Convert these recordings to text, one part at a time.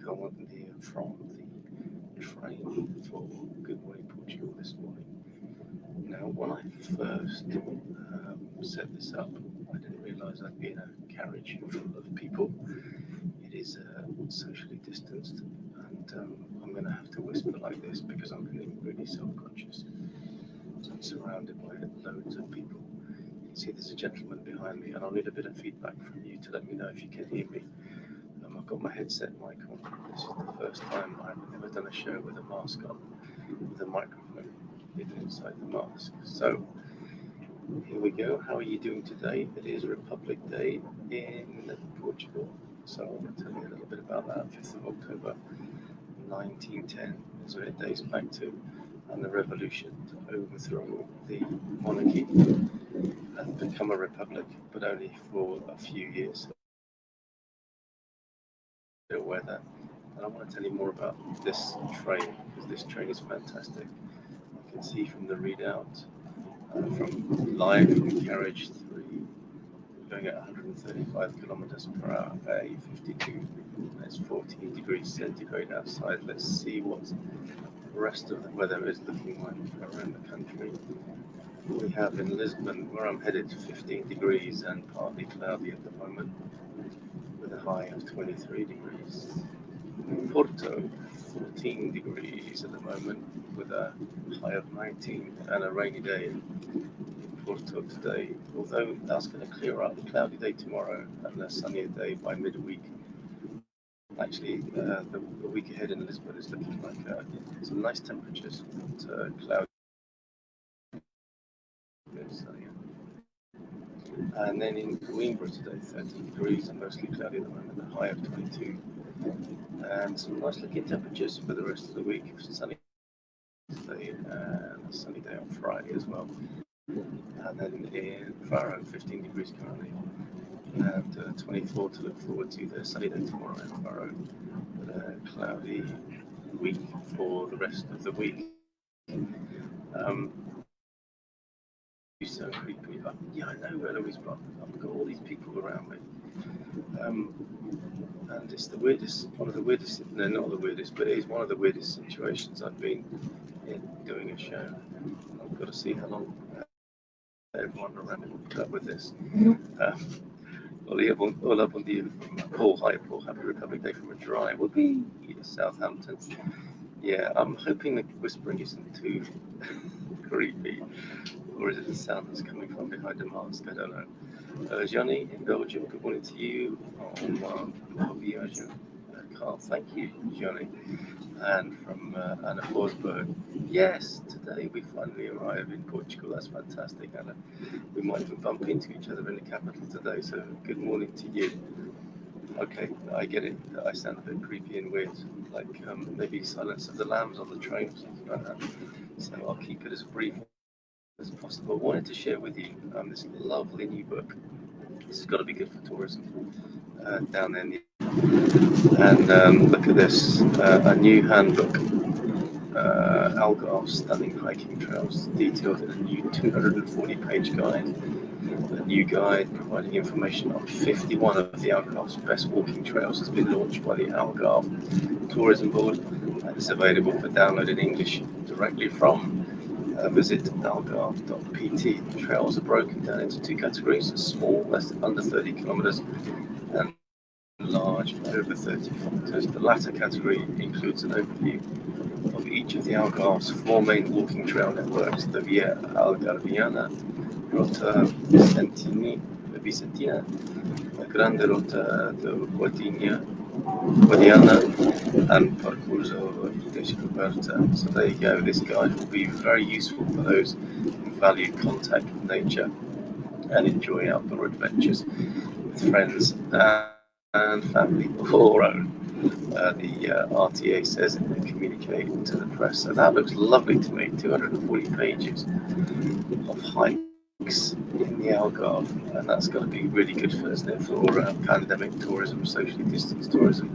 Colin here from the train for Good Morning Portugal this morning. Now, when I first set this up, I didn't realise I'd be in a carriage full of people. It is socially distanced, and I'm going to have to whisper like this because I'm feeling really self-conscious. I'm surrounded by loads of people. You can see there's a gentleman behind me, and I'll need a bit of feedback from you to let me know if you can hear me. I've got my headset mic on. This is the first time I've ever done a show with a mask on, with a microphone hidden inside the mask. So here we go. How are you doing today? It is Republic Day in Portugal. So I'm going to tell you a little bit about that. 5th of October 1910 is when it dates back to, and the revolution to overthrow the monarchy and become a republic, but only for a few years. Weather, and I want to tell you more about this train because this train is fantastic. I can see from the readout from live from carriage 3, going at 135 kilometers per hour, A52. It's 14 degrees centigrade outside. Let's see what the rest of the weather is looking like around the country. We have in Lisbon, where I'm headed, 15 degrees and partly cloudy at the moment, with a high of 23 degrees. Porto, 14 degrees at the moment, with a high of 19, and a rainy day in Porto today, although that's going to clear up. Cloudy day tomorrow and a sunnier day by midweek. Actually, the week ahead in Lisbon is looking like some nice temperatures, but cloudy. And then in Coimbra today, 13 degrees and mostly cloudy at the moment, a high of 22. And some nice looking temperatures for the rest of the week. Sunny today and a sunny day on Friday as well. And then in Faro, 15 degrees currently, and 24 to look forward to. The sunny day tomorrow in Faro, but a cloudy week for the rest of the week. So creepy. Yeah, I know Eloise, but I've got all these people around me. And it's the weirdest, one of the weirdest, no, not the weirdest, but it is one of the weirdest situations I've been in doing a show. I've got to see how long everyone around me will put up with this. Hola, bon dia from Paul. Hi, Paul. Happy Republic Day from a drive. We'll be Southampton. Yeah, I'm hoping the whispering isn't too creepy. Or is it the sound that's coming from behind the mask? I don't know. Johnny in Belgium, good morning to you. Carl, thank you, Johnny. And from Anna Forsberg, yes, today we finally arrive in Portugal. That's fantastic, Anna. We might even bump into each other in the capital today, so good morning to you. Okay, I get it. I sound a bit creepy and weird, like maybe Silence of the Lambs on the train or something like that. So I'll keep it as brief as possible. I wanted to share with you this lovely new book. This has got to be good for tourism down there. And look at this, a new handbook, Algarve Stunning Hiking Trails, detailed in a new 240-page guide. A new guide providing information on 51 of the Algarve's best walking trails has been launched by the Algarve Tourism Board, and is available for download in English directly from visit algarve.pt. Trails are broken down into 2 categories: small, less than under 30 kilometers, and large, over 30 kilometers. The latter category includes an overview of each of the Algarve's 4 main walking trail networks: the Via Algarviana, Rota Vicentina, la Grande Rota de Guadiana, and Percorso Descoberta. So there you go. This guide will be very useful for those who value contact with nature and enjoy outdoor adventures with friends and family or own. The RTA says it will communicate to the press. So that looks lovely to me. 240 pages of hikes in the Algarve, and that's going to be really good for, isn't it, for pandemic tourism, socially distanced tourism.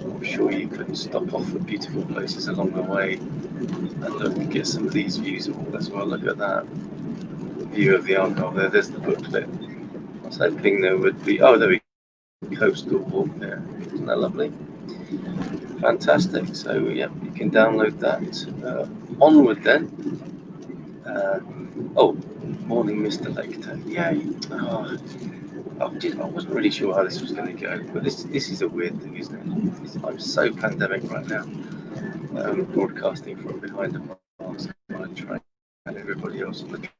I'm sure you can stop off at beautiful places along the way and look and get some of these views all as well. Look at that view of the Algarve there. There's the booklet. I was hoping there would be, oh, there we go, coastal walk there. Isn't that lovely? Fantastic. So yeah, you can download that. Onward then. Uh, oh, morning, Mr. Lecter. Yay. Oh, I wasn't really sure how this was going to go, but this is a weird thing, isn't it? I'm so pandemic right now. Broadcasting from behind a mask on a train, and everybody else on the train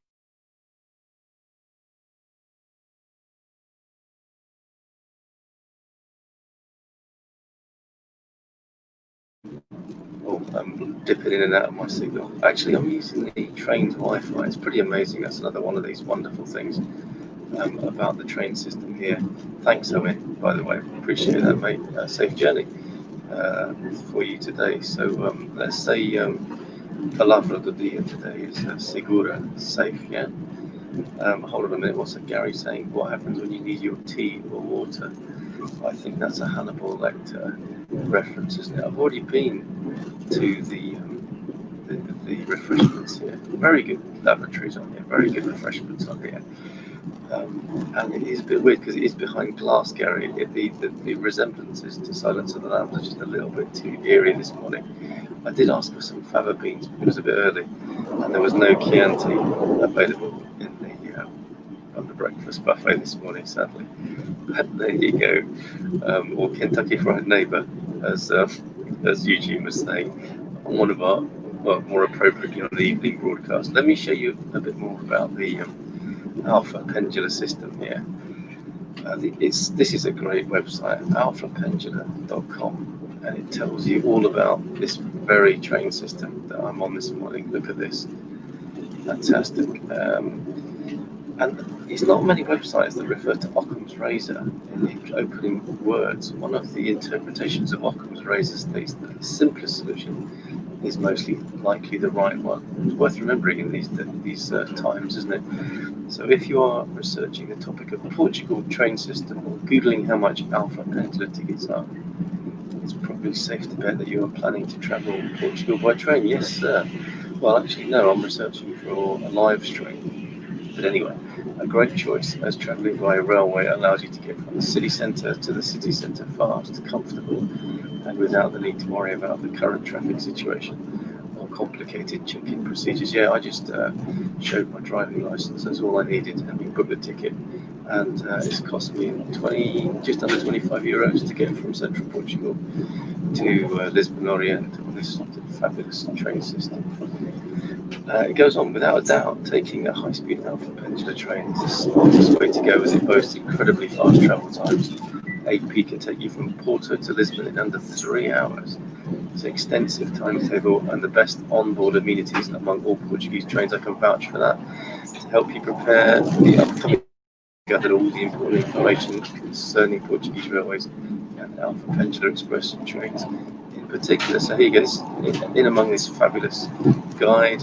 is wearing a mask. Oh, I'm dipping in and out of my signal. Actually, I'm using the train's Wi-Fi. It's pretty amazing. That's another one of these wonderful things about the train system here. Thanks, Owen, by the way. Appreciate that, mate. Safe journey for you today. So let's say Palavra do dia today is Segura, safe, yeah? Hold on a minute, what's Gary saying? What happens when you need your tea or water? I think that's a Hannibal Lecter reference, isn't it? I've already been to the refreshments here. Very good lavatories on here, very good refreshments on here. And it is a bit weird because it is behind glass, Gary. The resemblances to Silence of the Lambs are just a little bit too eerie this morning. I did ask for some fava beans, but it was a bit early, and there was no Chianti available in on the breakfast buffet this morning, sadly. But there you go, or Kentucky Fried Neighbour, as Eugene was saying, on one of our, well, more appropriately on the evening broadcast. Let me show you a bit more about the Alfa Pendular system here. This is a great website, alfapendular.com, and it tells you all about this very train system that I'm on this morning. Look at this, fantastic. And it's not many websites that refer to Occam's razor in the opening words. One of the interpretations of Occam's razor states that the simplest solution is mostly likely the right one. It's worth remembering in these times, isn't it? So if you are researching the topic of Portugal train system or Googling how much Alfa Pendular tickets are, it's probably safe to bet that you are planning to travel Portugal by train. Yes, sir. Well, actually, no, I'm researching for a live stream. But anyway, a great choice, as travelling by railway allows you to get from the city centre to the city centre fast, comfortable, and without the need to worry about the current traffic situation or complicated check-in procedures. Yeah, I just showed my driving licence. That's all I needed, and we booked the ticket. And it's cost me just under €25 to get from central Portugal to Lisbon Orient on this fabulous train system. It goes on without a doubt. Taking a high-speed Alfa Pendular train is the smartest way to go, as it boasts incredibly fast travel times. 8P can take you from Porto to Lisbon in under 3 hours. It's an extensive timetable and the best onboard amenities among all Portuguese trains. I can vouch for that. To help you prepare for the upcoming, gathered all the important information concerning Portuguese railways and Alfa Pendular Express trains in particular. So here goes, in among this fabulous guide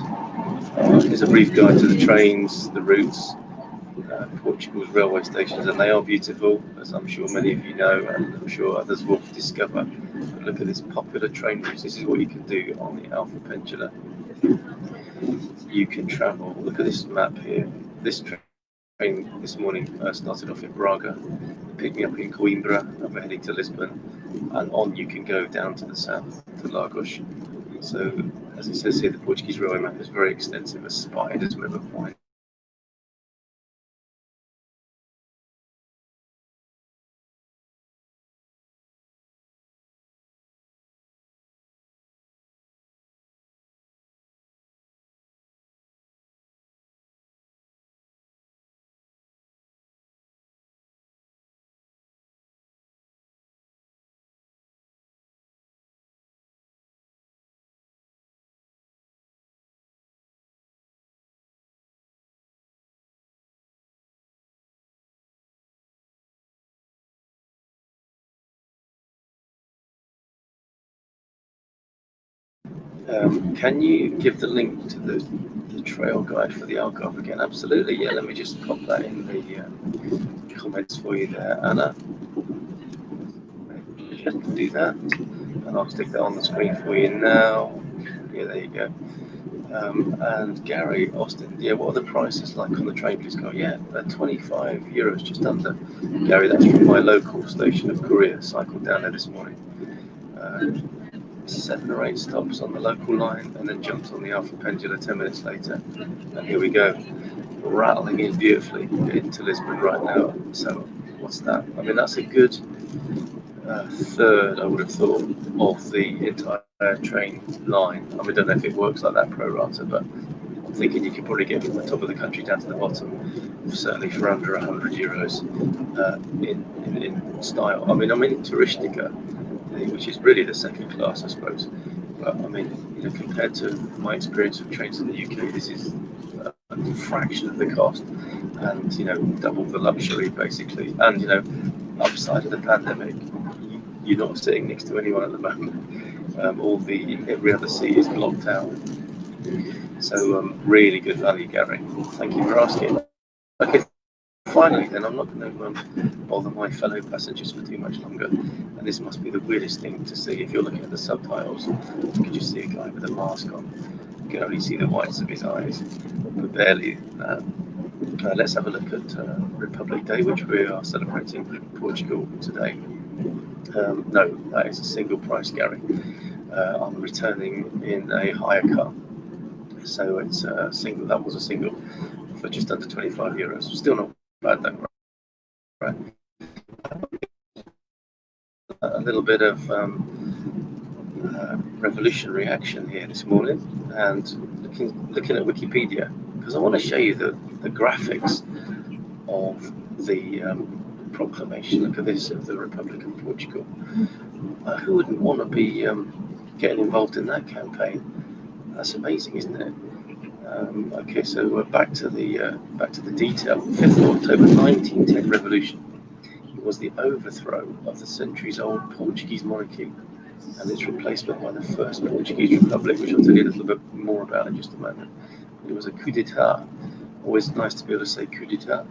is a brief guide to the trains, the routes, Portugal's railway stations, and they are beautiful, as I'm sure many of you know, and I'm sure others will discover. But look at this popular train routes. This is what you can do on the Alfa Pendular. You can travel. Look at this map here. This train this morning started off in Braga, picked me up in Coimbra, and we're heading to Lisbon, and on you can go down to the south to Lagos. So, as it says here, the Portuguese railway map is very extensive, as spiders will ever find. Can you give the link to the trail guide for the Algarve again? Absolutely, yeah. Let me just pop that in the comments for you there, Anna. Just do that, and I'll stick that on the screen for you now. Yeah, there you go. And Gary Austin, yeah, what are the prices like on the train, please? Go, yeah, €25, just under. Gary, that's from my local station of Korea. Cycled down there this morning. 7 or 8 stops on the local line, and then jumped on the Alfa Pendular 10 minutes later. And here we go, rattling in beautifully into Lisbon right now. So what's that? I mean, that's a good third, I would have thought, of the entire train line. I mean, I don't know if it works like that pro rata, but I'm thinking you could probably get from the top of the country down to the bottom, certainly for under €100 in style. I mean, I'm in Touristica, which is really the second class, I suppose. But I mean, compared to my experience of trains in the UK, this is a fraction of the cost, and double the luxury basically. And upside of the pandemic, you're not sitting next to anyone at the moment. Every other seat is blocked out. So really good value, Gary. Thank you for asking. Okay, finally, then I'm not going to bother my fellow passengers for too much longer. And this must be the weirdest thing to see if you're looking at the subtitles. You can just see a guy with a mask on. You can only see the whites of his eyes, but barely. Let's have a look at Republic Day, which we are celebrating in Portugal today. No, that is a single price, Gary. I'm returning in a hire car, so it's a single. That was a single for just under €25. Still not bad though, right? A little bit of revolutionary action here this morning, and looking at Wikipedia, because I want to show you the graphics of the proclamation. Look at this, of the Republic of Portugal. Who wouldn't want to be getting involved in that campaign? That's amazing, isn't it? Okay, so we're back to the detail. 5th of October 1910 revolution. It was the overthrow of the centuries-old Portuguese monarchy and its replacement by the first Portuguese republic, which I'll tell you a little bit more about in just a moment. It was a coup d'etat. Always nice to be able to say coup d'etat,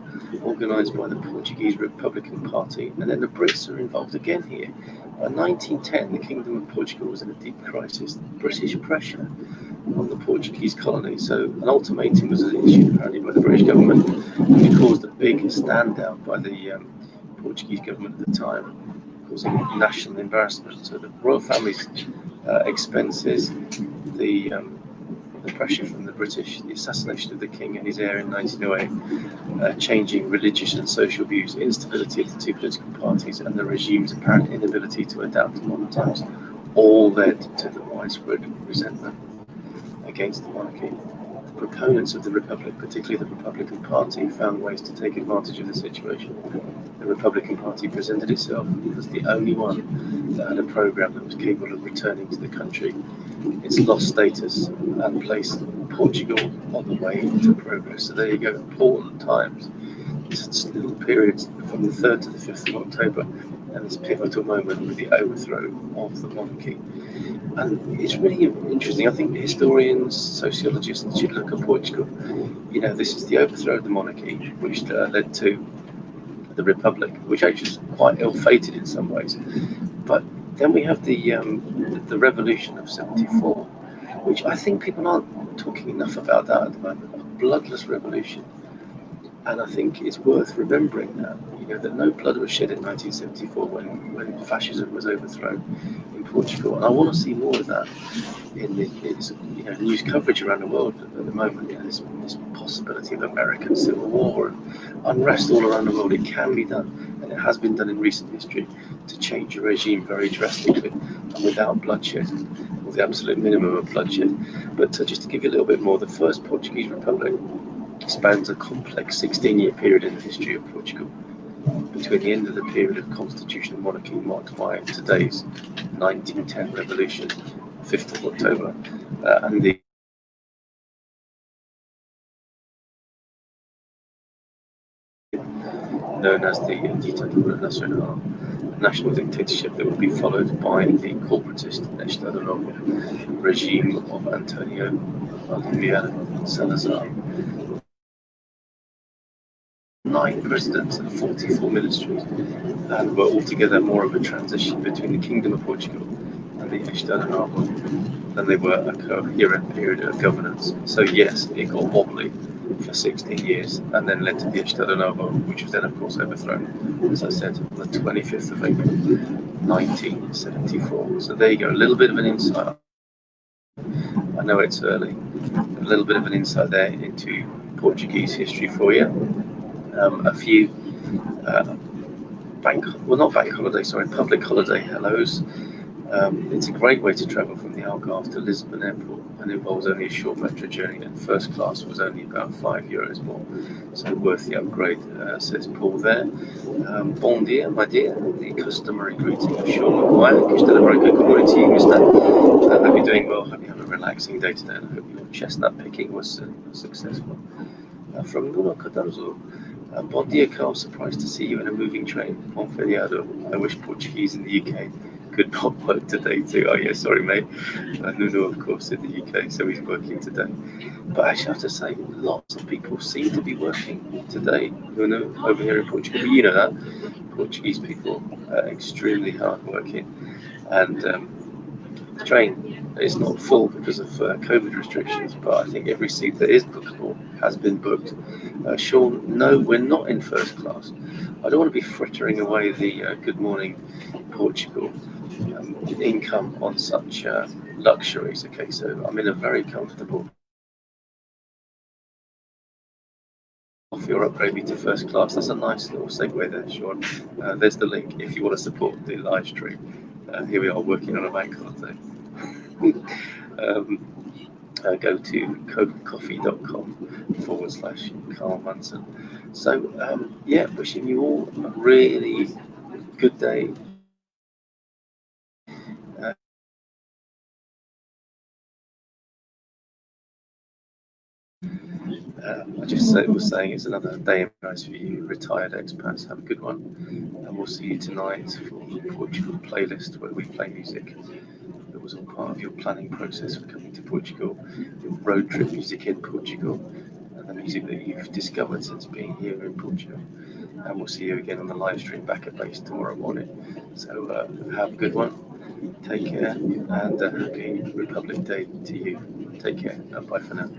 organised by the Portuguese Republican Party, and then the Brits are involved again here. By 1910, the Kingdom of Portugal was in a deep crisis. British pressure on the Portuguese colony, so an ultimatum was issued apparently by the British government, which caused a big stand down by the Portuguese government at the time, causing national embarrassment. So the royal family's expenses, the pressure from the British, the assassination of the king and his heir in 1908, changing religious and social views, instability of the two political parties, and the regime's apparent inability to adapt to modern times, all led to the widespread resentment against the monarchy. The proponents of the Republic, particularly the Republican Party, found ways to take advantage of the situation. The Republican Party presented itself as the only one that had a programme that was capable of returning to the country its lost status and placed Portugal on the way to progress. So there you go, important times. This little period from the 3rd to the 5th of October, and this pivotal moment with the overthrow of the monarchy. And it's really interesting. I think historians, sociologists should look at Portugal. This is the overthrow of the monarchy, which led to the Republic, which actually is quite ill-fated in some ways. But then we have the revolution of '74, which I think people aren't talking enough about that at the moment. A bloodless revolution. And I think it's worth remembering that no blood was shed in 1974 when fascism was overthrown in Portugal. And I want to see more of that in the news coverage around the world at the moment. This possibility of American civil war and unrest all around the world. It can be done, and it has been done in recent history, to change a regime very drastically and without bloodshed, or the absolute minimum of bloodshed. But just to give you a little bit more, the first Portuguese Republic spans a complex 16-year period in the history of Portugal, between the end of the period of constitutional monarchy marked by today's 1910 revolution, 5th of October, and the known as the Ditadura Nacional, national dictatorship that would be followed by the corporatist Estado Novo regime of Antonio Valdivia Salazar. 9 presidents and 44 ministries, and were altogether more of a transition between the Kingdom of Portugal and the Estado Novo than they were a coherent period of governance. So yes, it got wobbly for 16 years, and then led to the Estado Novo, which was then, of course, overthrown, as I said, on the 25th of April, 1974. So there you go, a little bit of an insight. I know it's early, a little bit of an insight there into Portuguese history for you. A few public holiday hellos. It's a great way to travel from the Algarve to Lisbon Airport and involves only a short metro journey, and first class was only about €5 more, so worth the upgrade, says Paul there. Bon dia, my dear, the customary greeting of Sean McGuire. Que esta very good morning to you, mister. I hope you're doing well, hope you have a relaxing day today, and I hope your chestnut picking was successful. From Nuno Cardozo. Bon dia, Carl. Surprised to see you in a moving train. Bon feriado. I wish Portuguese in the UK could not work today too. Oh yeah, sorry mate. Nuno, of course, in the UK, so he's working today. But actually, I have to say, lots of people seem to be working today, Nuno, over here in Portugal. But you know that Portuguese people are extremely hard working, and the train is not full because of COVID restrictions, but I think every seat that is bookable has been booked. Sean, no, we're not in first class. I don't want to be frittering away the Good Morning Portugal income on such luxuries. Okay, so I'm in a very comfortable. If you're upgrading to first class, that's a nice little segue there, Sean. There's the link if you want to support the live stream. Here we are working on a bank holiday. Go to cocoa.com/Carl Munson. So, yeah, wishing you all a really good day. I just was saying it's another day of nice for you, retired expats. Have a good one, and we'll see you tonight for the Portugal playlist where we play music that was all part of your planning process for coming to Portugal, your road trip music in Portugal, and the music that you've discovered since being here in Portugal. And we'll see you again on the live stream back at base tomorrow morning. So have a good one, take care, and happy Republic Day to you. Take care, and bye for now.